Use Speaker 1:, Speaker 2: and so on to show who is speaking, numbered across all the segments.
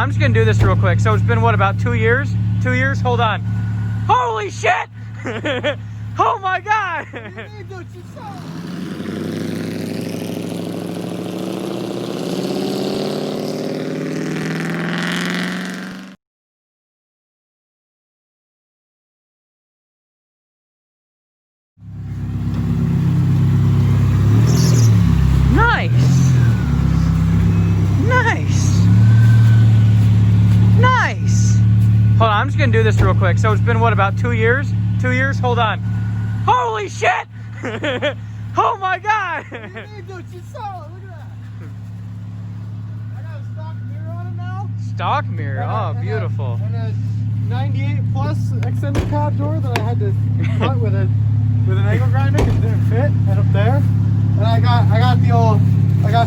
Speaker 1: I'm just gonna do this real quick. So it's been what, about 2 years? 2 years? Hold on. Holy shit! Oh my god! Nice! Nice! Nice! Hold on, I'm just gonna do this real quick. So it's been what, about 2 years? 2 years? Hold on. Holy shit! Oh my god!
Speaker 2: Look at that. I got a stock mirror on it now.
Speaker 1: Stock mirror, oh beautiful.
Speaker 2: And a 98 plus extended cab door that I had to cut with an angle grinder because it didn't fit. And up there, and I got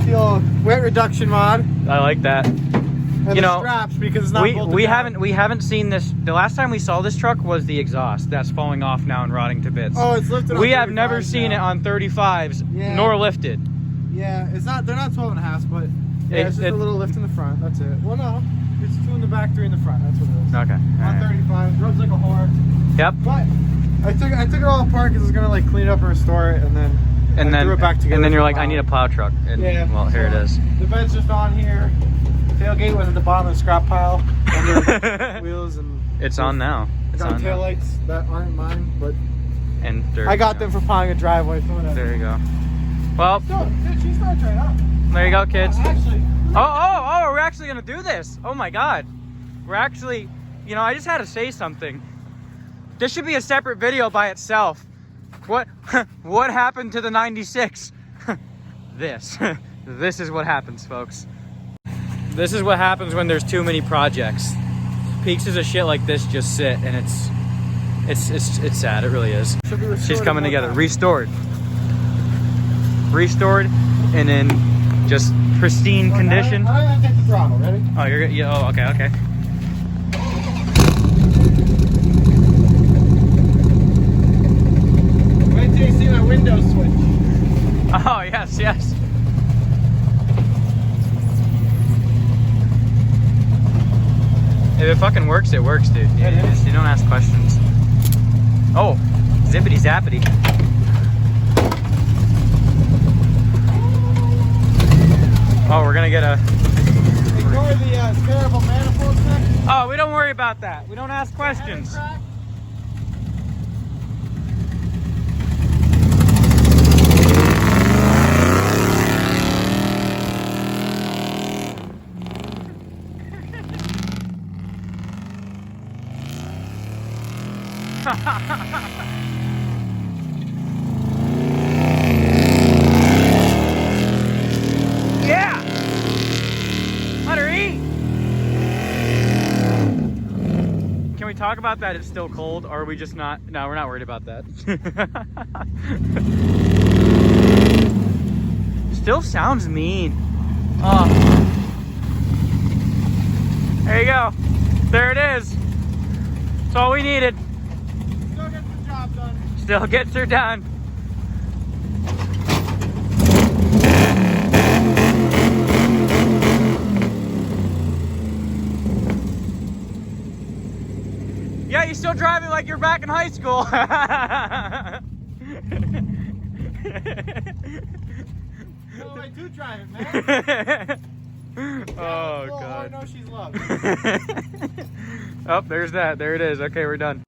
Speaker 2: the old weight reduction mod.
Speaker 1: I like that.
Speaker 2: And
Speaker 1: you
Speaker 2: the
Speaker 1: know,
Speaker 2: straps because it's not bolted down.
Speaker 1: we haven't seen this. The last time we saw this truck was the exhaust that's falling off now and rotting to bits.
Speaker 2: Oh, it's lifted.
Speaker 1: We have never seen it on 35s, nor lifted.
Speaker 2: Yeah, it's not. They're not 12.5s, but yeah, it's just a little lift in the front. That's it. Well, no, it's 2 in the back, 3 in the front. That's what it is.
Speaker 1: Okay.
Speaker 2: On 35, rubs like a whore.
Speaker 1: Yep.
Speaker 2: But I took it all apart because I was gonna like clean it up and restore it, and then threw it back together.
Speaker 1: And then you're like, I need a plow truck. And,
Speaker 2: yeah.
Speaker 1: Well, here it is.
Speaker 2: The bed's just on here. Tailgate was at the bottom of the scrap pile under the wheels, and
Speaker 1: it's on now. It's
Speaker 2: got
Speaker 1: on now.
Speaker 2: taillights that aren't mine, but
Speaker 1: And
Speaker 2: I got them for plowing a driveway. So whatever.
Speaker 1: there you go. Well,
Speaker 2: Dude, she's not right up.
Speaker 1: there you go, kids.
Speaker 2: Actually.
Speaker 1: Oh, we're actually gonna do this. Oh my god. We're actually, you know, I just had to say something. This should be a separate video by itself. What happened to the 96? This. This is what happens, folks. This is what happens when there's too many projects. Pieces of shit like this just sit, and it's sad. It really is. She's coming together, restored, and in just pristine condition.
Speaker 2: I take the throttle. Ready?
Speaker 1: Oh, oh, okay.
Speaker 2: Wait till you see my window switch.
Speaker 1: Oh, yes. If it fucking works, it works, dude. You don't ask questions. Oh, zippity zappity. Oh, we're gonna get a...
Speaker 2: Ignore the variable manifold section.
Speaker 1: Oh, we don't worry about that. We don't ask questions. Yeah! Let her eat! Can we talk about that? It's still cold, or are we just not? No, we're not worried about that. Still sounds mean. Oh. There you go. There it is. That's all we needed.
Speaker 2: Still gets the job done.
Speaker 1: Still gets her done. Yeah, you're still driving like you're back in high school.
Speaker 2: No, I do drive it, man.
Speaker 1: Oh,
Speaker 2: God.
Speaker 1: God.
Speaker 2: I know she's loved.
Speaker 1: Oh, there's that. There it is. Okay, we're done.